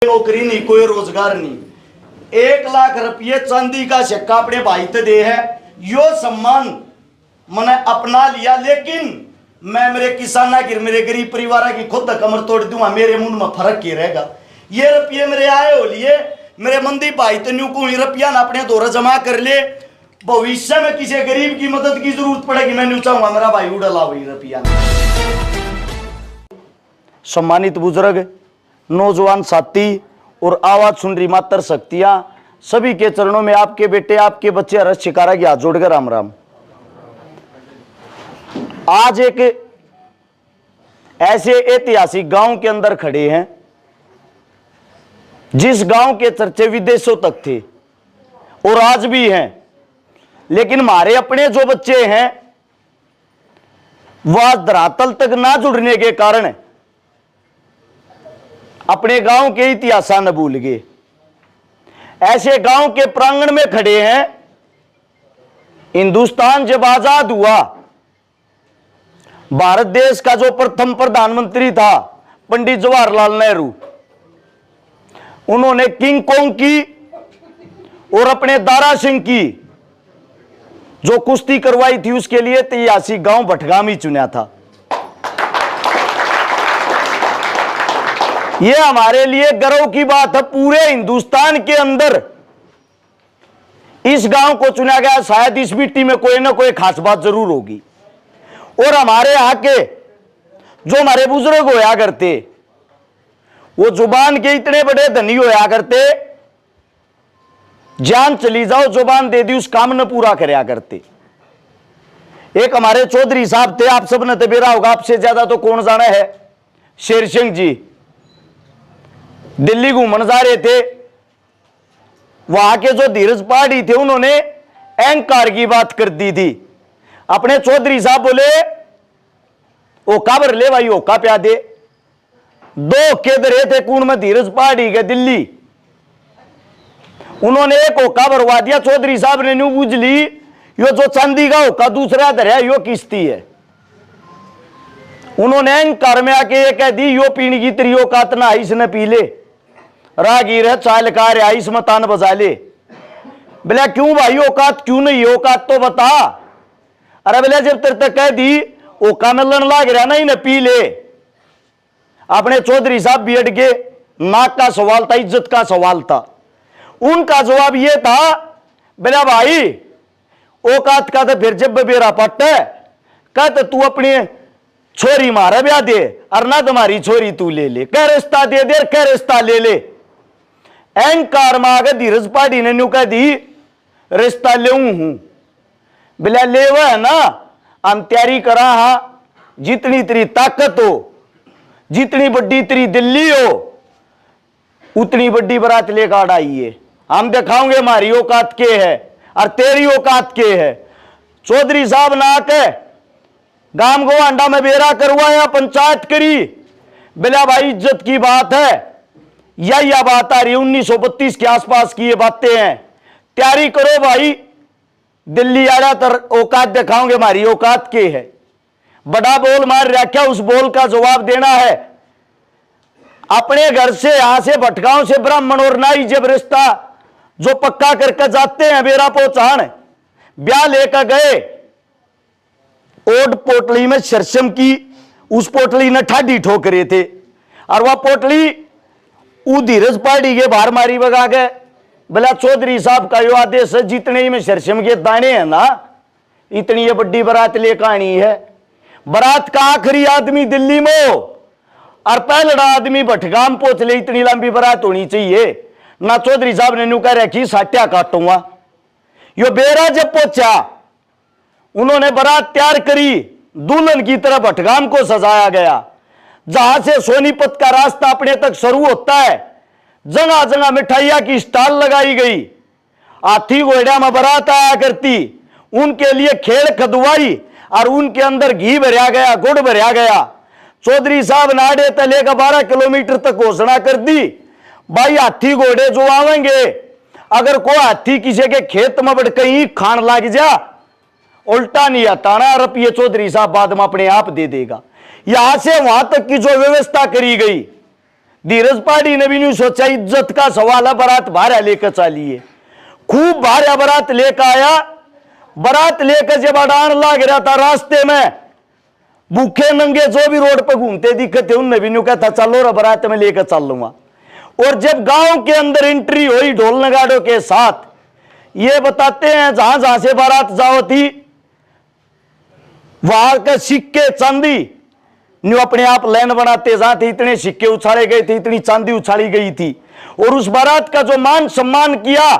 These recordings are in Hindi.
नौकरी नहीं, कोई रोजगार नहीं। 1 लाख रुपये चांदी का सिक्का अपने भाई ते दे है, यो सम्मान मैंने अपना लिया। लेकिन मैं मेरे किसाना की, मेरे गरीब परिवार की खुद कमर तोड़ दूंगा, मेरे मुंह में फर्क की रहेगा। ये रुपये मेरे आए हो लिए, मेरे मंदी भाई तन्यू को रुपया ना अपने दौरा जमा कर ले। भविष्य में किसी गरीब की मदद की जरूरत पड़ेगी, मैं नहीं चाहूंगा मेरा भाई उड़ला वही रुपया। सम्मानित बुजुर्ग, नौजवान साथी और आवाज सुन रही मातर शक्तियां, सभी के चरणों में आपके बेटे, आपके बच्चे हर्ष शिकारा की हाथ जोड़कर राम राम। आज एक ऐसे ऐतिहासिक गांव के अंदर खड़े हैं जिस गांव के चर्चे विदेशों तक थे और आज भी हैं। लेकिन हमारे अपने जो बच्चे हैं वह धरातल तक ना जुड़ने के कारण अपने गांव के इतिहास न भूल गए। ऐसे गांव के प्रांगण में खड़े हैं। हिंदुस्तान जब आजाद हुआ, भारत देश का जो प्रथम प्रधानमंत्री था पंडित जवाहरलाल नेहरू, उन्होंने किंग कोंग की और अपने दारा सिंह की जो कुश्ती करवाई थी, उसके लिए ऐतिहासिक गांव भटगामी चुना था। यह हमारे लिए गर्व की बात है। पूरे हिंदुस्तान के अंदर इस गांव को चुना गया। शायद इस मिट्टी में कोई ना कोई खास बात जरूर होगी। और हमारे यहां के जो हमारे बुजुर्ग होया करते, वो जुबान के इतने बड़े धनी होया करते, जान चली जाओ जुबान दे दी उस काम न पूरा करया करते। एक हमारे चौधरी साहब थे, आप सब ने तो बेरा होगा, आपसे ज्यादा तो कौन जाना है, शेर सिंह जी। दिल्ली घूमने जा रहे थे, वहां के जो धीरज पहाड़ी थे उन्होंने अहंकार की बात कर दी थी। अपने चौधरी साहब बोले, ओका भर ले भाई, ओका प्या दे। 2 केद रहे थे कूण में धीरज पहाड़ी के दिल्ली, उन्होंने एक ओका भरवा दिया। चौधरी साहब ने न्यू बुझ ली, यो जो चांदी का ओका दूसरा धरा यो किस्ती है। उन्होंने अहंकार में आके ये कह दी, यो पीने की तेरी औकात ना इसने पी ले, रागीर है चाल का रहा इस मतान बजा ले। बोले क्यों भाई, औकात क्यों नहीं, औकात तो बता। अरे बोले जब तेरे तक कह दी ओका मिलन लाग रहा ना, इन्हें पी ले। अपने चौधरी साहब भी अट गए। नाक का सवाल था, इज्जत का सवाल था। उनका जवाब यह था, बोला भाई औकात का तो फिर जब बेरा पट है, कहते तू अपनी छोरी मारे ब्याह दे और ना तुम्हारी छोरी तू ले ले, कह रिश्ता दे दे, कह रिश्ता ले ले। अहंकार मांगे धीरज पहाड़ी ने न्यू कह दी, रिश्ता ले हूं। बोला ले वह है ना, हम तैयारी करा, हाँ जितनी तेरी ताकत हो, जितनी बड़ी तेरी दिल्ली हो, उतनी बड़ी बारात लेकर आइए, हम दिखाओगे हमारी औकात के है और तेरी औकात के है। चौधरी साहब ना के गांव गोवांडा में बेरा करवाया, पंचायत करी। बोला भाई इज्जत की बात है, यह बात आ रही 1932 के आसपास की ये बातें हैं, तैयारी करो भाई, दिल्ली आया तो औकात दिखाओगे हमारी औकात के है। बड़ा बोल मार रखा, उस बोल का जवाब देना है। अपने घर से यहां से भटगांव से ब्राह्मण और नाई जब रिश्ता जो पक्का करके जाते हैं, बेरा पहुंचान ब्याह लेकर गए, ओड पोटली में शरशम की उस पोटली ने ठाडी ठोकरे थे और वह पोटली धीरज पहाड़ी के बाहर मारी बगा गए। बोला चौधरी साहब का यो आदेश है, जितने ही में शरशम के दाने हैं ना, इतनी ये बड़ी बारात लेकर आनी है। बारात का आखिरी आदमी दिल्ली में हो और पहला आदमी भटगाम पहुंच ले, इतनी लंबी बारात होनी चाहिए ना। चौधरी साहब ने न्यू कह रखी साट्या काटूंगा। यो बेरा जब पहुंचा, उन्होंने बारात तैयार करी, दुल्हन की तरह भटगाम को सजाया गया। जहां से सोनीपत का रास्ता अपने तक शुरू होता है, जगह जगह मिठाइयां की स्टॉल लगाई गई। हाथी घोड़ा में बारात आया करती, उनके लिए खेल खदवाई और उनके अंदर घी भरया गया, गुड़ भरया गया। चौधरी साहब नाड़े तले का 12 किलोमीटर तक घोषणा कर दी, भाई हाथी घोड़े जो आवेंगे, अगर कोई हाथी किसी के खेत में बढ़ कहीं खान लग जा, उल्टा नहीं हटाना, रुपये चौधरी साहब बाद में अपने आप दे देगा। यहां से वहां तक की जो व्यवस्था करी गई, धीरज पाड़ी ने भी नहीं सोचा, इज्जत का सवाल है, बारात भारा लेकर चलिए। खूब भारा बारात लेकर आया। बारात लेकर जब अड़ान लाग रहा था, रास्ते में भूखे नंगे जो भी रोड पर घूमते दिखे थे उनने भी नहीं कहता चलो रे बारात में लेकर चल लूंगा। और जब गांव के अंदर एंट्री हुई ढोल नगाड़ों के साथ, ये बताते हैं जहां जहां से बारात जाओ थी वहां के सिक्के चांदी न्यू अपने आप लाइन बनाते जाते, इतने सिक्के उछाले गए थे, इतनी चांदी उछाली गई थी। और उस बारात का जो मान सम्मान किया,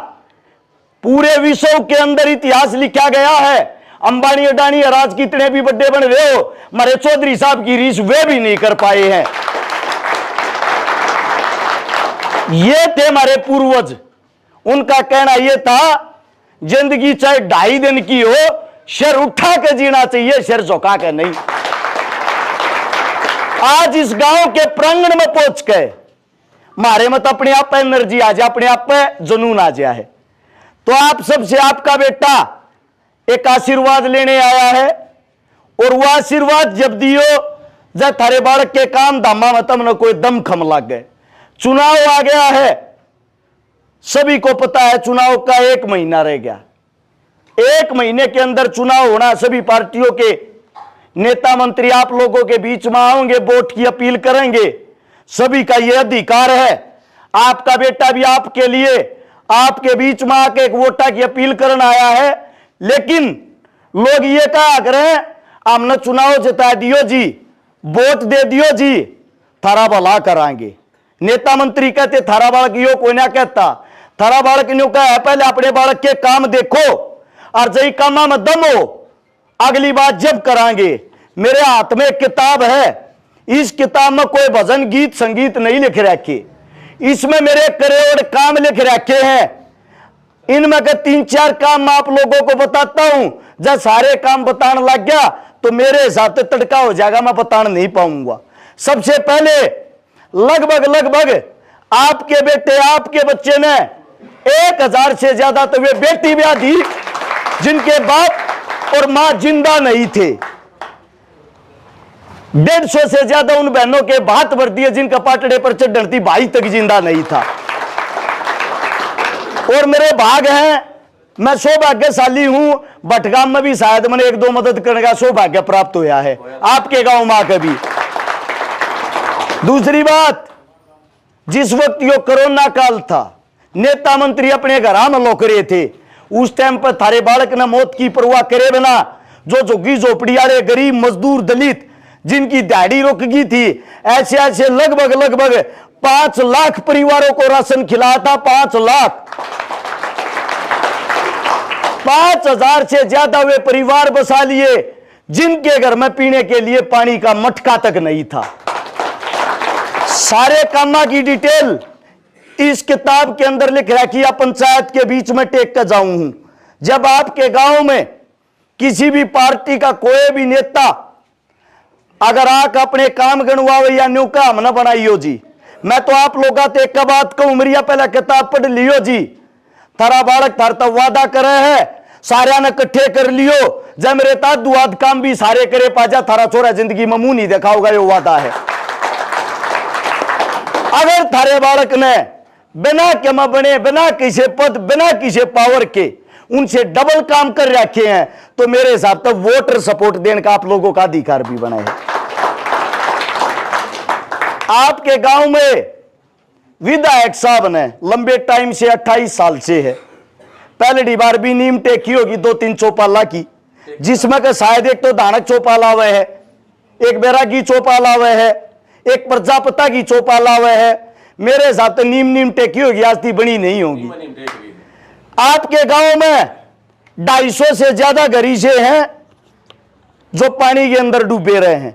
पूरे विश्व के अंदर इतिहास लिखा गया है। अंबानी अडानी राज कितने भी बड़े बन रहे हो, हमारे चौधरी साहब की रीस वे भी नहीं कर पाए हैं। ये थे हमारे पूर्वज। उनका कहना यह था जिंदगी चाहे 2.5 दिन की हो, सिर उठा के जीना चाहिए, सिर झुका के नहीं। आज इस गांव के प्रांगण में पहुंच गए, मारे मत अपने आप पे एनर्जी आ जाए, अपने आप पे जुनून आ जाए है। तो आप सबसे आपका बेटा एक आशीर्वाद लेने आया है, और वह आशीर्वाद जब दियो जब थारे बालक के काम धामा में तम न कोई दम खम लग गए। चुनाव आ गया है, सभी को पता है चुनाव का 1 महीना रह गया। 1 महीने के अंदर चुनाव होना, सभी पार्टियों के नेता मंत्री आप लोगों के बीच में आओगे, वोट की अपील करेंगे, सभी का यह अधिकार है। आपका बेटा भी आपके लिए आपके बीच में आके एक वोटा की अपील करने आया है। लेकिन लोग ये कहा करें हमने चुनाव जिता दियो जी, वोट दे दियो जी, थारा भला कराएंगे। नेता मंत्री कहते थारा बालक यो कोई ना कहता, थारा बालक न्यू कहा पहले अपने बालक के काम देखो, और जई कामा में दम हो अगली बात जब करांगे। मेरे हाथ में एक किताब है, इस किताब में कोई भजन गीत संगीत नहीं लिख रखे, इसमें मेरे करोड़ काम लिख रखे हैं। इनमें के 3-4 काम मैं आप लोगों को बताता हूं। जब सारे काम बताने लग गया तो मेरे हिसाब से तड़का हो जाएगा, मैं बताने नहीं पाऊंगा। सबसे पहले लगभग आपके बेटे आपके बच्चे ने 1000 से ज्यादा तो वे बेटी ब्याह दी जिनके बाप और मां जिंदा नहीं थे। 150 से ज्यादा उन बहनों के भात भर दिए जिनका पाटड़े पर चढ़ती भाई तक जिंदा नहीं था। और मेरे भाग हैं, मैं सौभाग्यशाली हूं, भटगाम में भी शायद मैंने 1-2 मदद करने का सौभाग्य प्राप्त होया है, आपके गांव में आकर भी। दूसरी बात, जिस वक्त यो कोरोना काल था, नेता मंत्री अपने घर में लौक रहे थे, उस टाइम पर थारे बालक ने मौत की परवाह करे बिना जो झुग्गी झोपड़ी वाले गरीब मजदूर दलित जिनकी दिहाड़ी रुक गई थी, ऐसे लगभग 5 लाख परिवारों को राशन खिलाया था। 5 लाख, 5000 से ज्यादा वे परिवार बसा लिए जिनके घर में पीने के लिए पानी का मटका तक नहीं था। सारे कामा की डिटेल इस किताब के अंदर लिख रखी है। पंचायत के बीच में टेक कर जाऊं हूं, जब आपके गांव में किसी भी पार्टी का कोई भी नेता अगर आक अपने काम गणवावे या न्यू काम न बनाइयो जी, मैं तो आप लोग एक बात कहूं, मेरी पहले किताब पढ़ लियो जी। थारा बालक थार तो वादा करे है, सारे ने इकट्ठे कर लियो, जब मेरे ता दुआद काम भी सारे करे पाजा, थारा छोरा जिंदगी में मुंह नहीं देखा होगा, ये वादा है। अगर थारे बालक ने बिना के में बने, बिना किसी पद, बिना किसी पावर के उनसे डबल काम कर रखे हैं, तो मेरे हिसाब से वोटर सपोर्ट देने का आप लोगों का अधिकार भी बना है। आपके गांव में विधायक साहब ने लंबे टाइम से 28 साल से है, पहली बार भी नीम टेकी होगी 2-3 चौपाला की, जिसमें के शायद एक तो धानक चौपाला हुए है, एक बैरागी चौपाला हुए है, एक प्रजापता की चौपाला हुए है। मेरे हिसाब से नीम टेकी होगी, आज थी बनी नहीं होगी। आपके गांव में 250 से ज्यादा गरीजे हैं जो पानी के अंदर डूबे रहे हैं,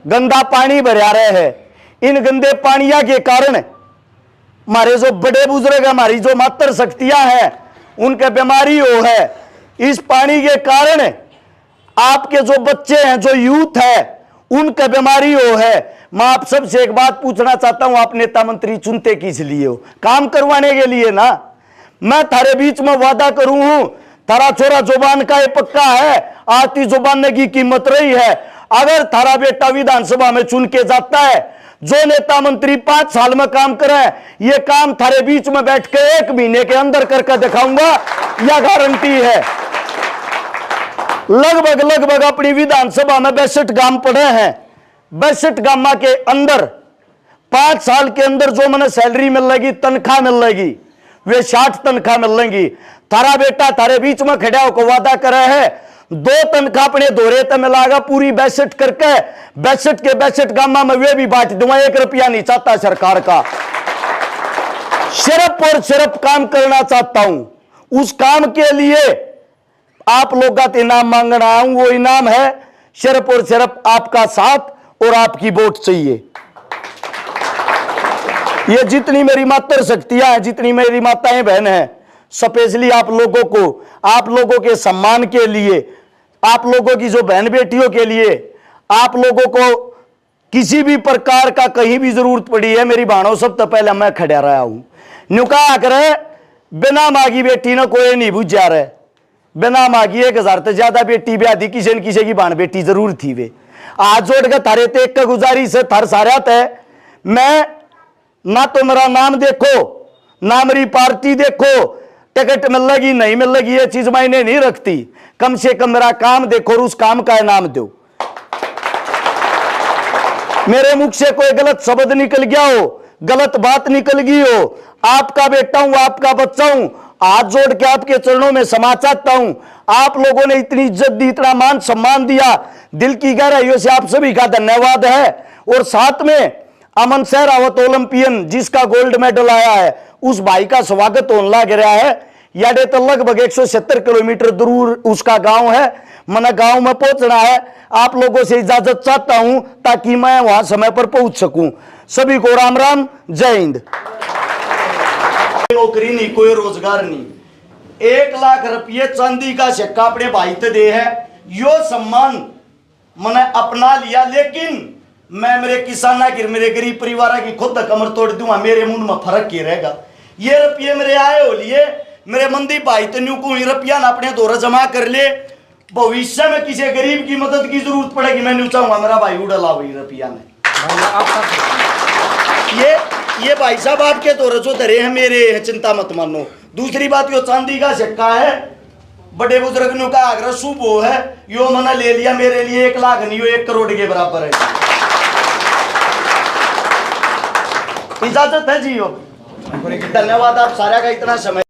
गंदा पानी भरा रहे हैं। इन गंदे पानिया के कारण हमारे जो बड़े बुजुर्ग, हमारी जो मातृ शक्तियां हैं, उनके बीमारी हो है। इस पानी के कारण आपके जो बच्चे हैं, जो यूथ है, उनका बीमारी हो है। मैं आप सबसे एक बात पूछना चाहता हूं, आप नेता मंत्री चुनते किस लिए हो? काम करवाने के लिए ना। मैं थारे बीच में वादा करूं हूं, थारा छोरा जुबान का ये पक्का है, आती जुबान की कीमत रही है। अगर थारा बेटा विधानसभा में चुन के जाता है जो नेता मंत्री 5 साल में काम करे, ये काम थारे बीच में बैठ के 1 महीने के अंदर करके दिखाऊंगा, यह गारंटी है। लगभग अपनी विधानसभा में 62 गांव पड़े हैं। 62 गांव के अंदर 5 साल के अंदर जो मैंने सैलरी मिल लेगी, तनख्वाह मिल लेगी, वे 60 तनख्वाह मिल लेंगी। थारा बेटा थारे बीच में खड़ा होकर वादा करे है 2 तनख्वाह अपने दोहरे ते मिलागा पूरी 62 करके, 62 के 62 गांव में वे भी बांट दूंगा। 1 रुपया नहीं चाहता सरकार का, सिर्फ और सिर्फ काम करना चाहता हूं। उस काम के लिए आप लोग का इनाम मांगना आऊं, वो इनाम है सिर्फ और सिर्फ आपका साथ और आपकी वोट चाहिए। ये जितनी मेरी मातृ शक्तियां हैं, जितनी मेरी माताएं बहन हैं, स्पेशली आप लोगों को, आप लोगों के सम्मान के लिए, आप लोगों की जो बहन बेटियों के लिए, आप लोगों को किसी भी प्रकार का कहीं भी जरूरत पड़ी है, मेरी बहनों सब तो पहले मैं खड़ा रहा हूं। नुका करे बिना मांगी बेटी ना कोई नहीं बुझ जा रहे, बिना मांगी 1000 से ज्यादा बेटी ब्याह दी, किसी न किसी की बहन बेटी जरूर थी। वे आज जोड़ के थारे ते एक गुजारिश है, थर सारा तय, मैं ना तो मेरा नाम देखो ना मेरी पार्टी देखो, टिकट मिल लगी नहीं मिल लगी ये चीज मायने नहीं रखती, कम से कम मेरा काम देखो और उस काम का इनाम दो। मेरे मुख से कोई गलत शब्द निकल गया हो, गलत बात निकल गई हो, आपका बेटा हूं, आपका बच्चा हूं, हाथ जोड़ के आपके चरणों में समा चाहता हूं। आप लोगों ने इतनी इज्जत दी, इतना मान सम्मान दिया, दिल की गहराइयों से आप सभी का धन्यवाद है। और साथ में अमन सहरावत ओलंपियन जिसका गोल्ड मेडल आया है, उस भाई का स्वागत होने लग रहा है। याडे तो लगभग 170 किलोमीटर दूर उसका गांव है, मैंने गांव में पहुंचना है। आप लोगों से इजाजत चाहता हूं ताकि मैं वहां समय पर पहुंच सकूं। सभी को राम राम, जय हिंद। नौकरी नहीं, कोई रोजगार नहीं, 1 लाख रुपये चांदी का सिक्का अपने भाई ते दे है, यो सम्मान मैंने अपना लिया। लेकिन मैं मेरे किसाना की, मेरे गरीब परिवार की खुद कमर तोड़ दूंगा, मेरे मुंह में फर्क ही रहेगा। ये रुपये मेरे आए हो लिए, मेरे मंदी भाई तो न्यू को रुपया ना अपने दौरा जमा कर ले, भविष्य में किसी गरीब की मदद की जरूरत पड़ेगी, मैं न्यू चाहूंगा मेरा भाई उड़ला वही रुपया में। ये भाई साहब आपके दौरे जो धरे हैं मेरे हैं, चिंता मत मानो। दूसरी बात, यो चांदी का सिक्का है, बड़े बुजुर्ग का आग्रह शुभ हो है, यो मैंने ले लिया, मेरे लिए 1 लाख नहीं, 1 करोड़ के बराबर है। इजाजत है जी, धन्यवाद आप सारा का इतना समय।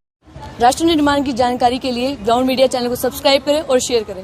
राष्ट्र निर्माण की जानकारी के लिए ग्राउंड मीडिया चैनल को सब्सक्राइब करें और शेयर करें।